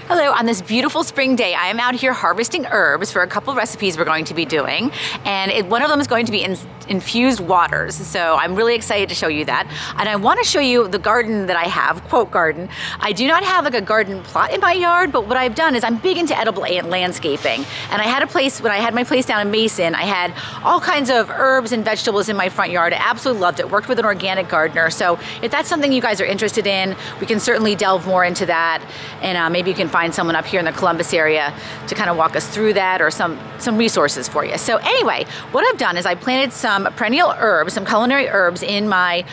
Hello, on this beautiful spring day, I am out here harvesting herbs for a couple recipes we're going to be doing. And one of them is going to be infused waters. So I'm really excited to show you that. And I want to show you the garden that I have, quote garden. I do not have like a garden plot in my yard, but what I've done is I'm big into edible landscaping. And I had a place, when I had my place down in Mason, I had all kinds of herbs and vegetables in my front yard. I absolutely loved it. Worked with an organic gardener. So if that's something you guys are interested in, we can certainly delve more into that. And maybe you can find someone up here in the Columbus area to kind of walk us through that, or some resources for you. So anyway, what I've done is I planted some perennial herbs, some culinary herbs in my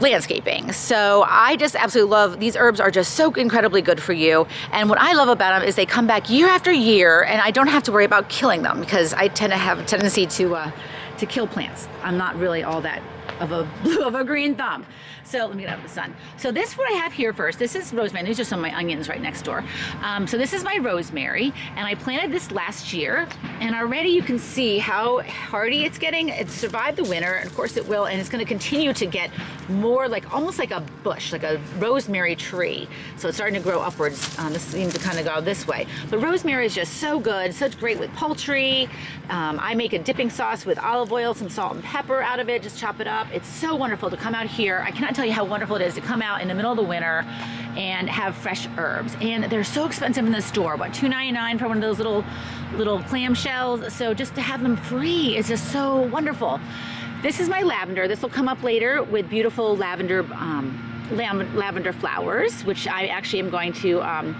landscaping. So I just absolutely love these herbs. Are just so incredibly good for you. And what I love about them is they come back year after year, and I don't have to worry about killing them, because I tend to have a tendency to kill plants. I'm not really all that of a green thumb. So let me get out of the sun. So this, what I have here first, this is rosemary. These are some of my onions right next door. So this is my rosemary, and I planted this last year, and already you can see how hardy it's getting. It's survived the winter, and of course it will, and it's going to continue to get more like, almost like a bush, like a rosemary tree. So it's starting to grow upwards. This seems to kind of go this way. But rosemary is just so good, such great with poultry. I make a dipping sauce with olive oil, some salt and pepper out of it, just chop it up. It's so wonderful to come out here. I cannot tell you how wonderful it is to come out in the middle of the winter and have fresh herbs. And they're so expensive in the store, what, $2.99 for one of those little clam shells. So just to have them free is just so wonderful. This is my lavender. This will come up later with beautiful lavender flowers, which I actually am going to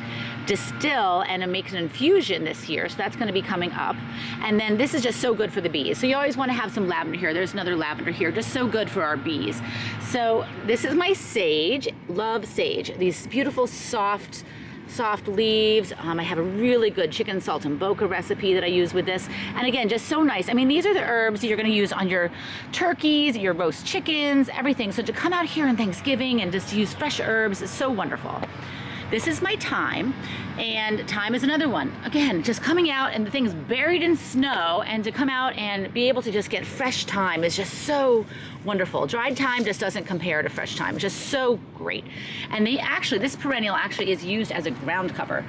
distill and make an infusion this year. So that's going to be coming up. And then this is just so good for the bees. So you always want to have some lavender here. There's another lavender here, just so good for our bees. So this is my sage. Love sage. These beautiful soft leaves. I have a really good chicken saltimbocca recipe that I use with this. And again, just so nice. I mean, these are the herbs that you're going to use on your turkeys, your roast chickens, everything. So to come out here on Thanksgiving and just use fresh herbs is so wonderful. This is my thyme, and thyme is another one. Again, just coming out, and the thing's buried in snow, and to come out and be able to just get fresh thyme is just so wonderful. Dried thyme just doesn't compare to fresh thyme. It's just so great. And this perennial actually is used as a ground cover.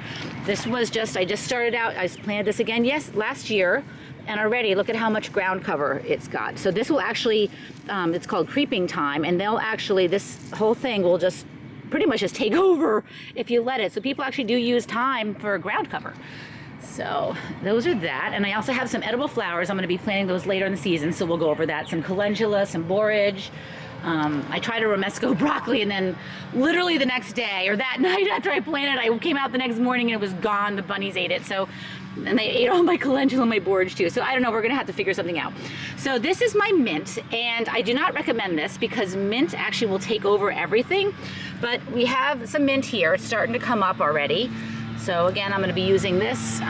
This was I just started out, I planted this again, last year, and already look at how much ground cover it's got. So this will actually, it's called creeping thyme, and this whole thing will just pretty much just take over if you let it. So people actually do use thyme for ground cover. So those are that. And I also have some edible flowers. I'm going to be planting those later in the season, so we'll go over that. Some calendula, some borage. I tried a romesco broccoli, and then literally the next day, or that night after I planted, I came out the next morning and it was gone. The bunnies ate it. And they ate all my calendula and my borage too. So I don't know, we're gonna have to figure something out. So this is my mint, and I do not recommend this because mint actually will take over everything. But we have some mint here. It's starting to come up already. So again, I'm gonna be using this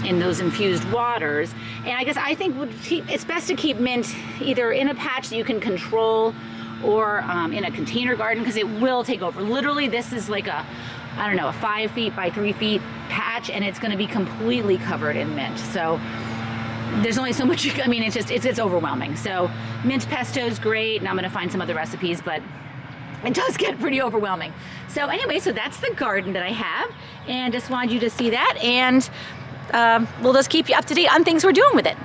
in those infused waters. And I think it's best to keep mint either in a patch that you can control, or in a container garden, because it will take over. Literally, this is like a 5 feet by 3 feet patch, and it's going to be completely covered in mint. So there's only so much, it's overwhelming. So mint pesto is great, and I'm going to find some other recipes, but it does get pretty overwhelming. So anyway, so that's the garden that I have, and just wanted you to see that, and we'll just keep you up to date on things we're doing with it.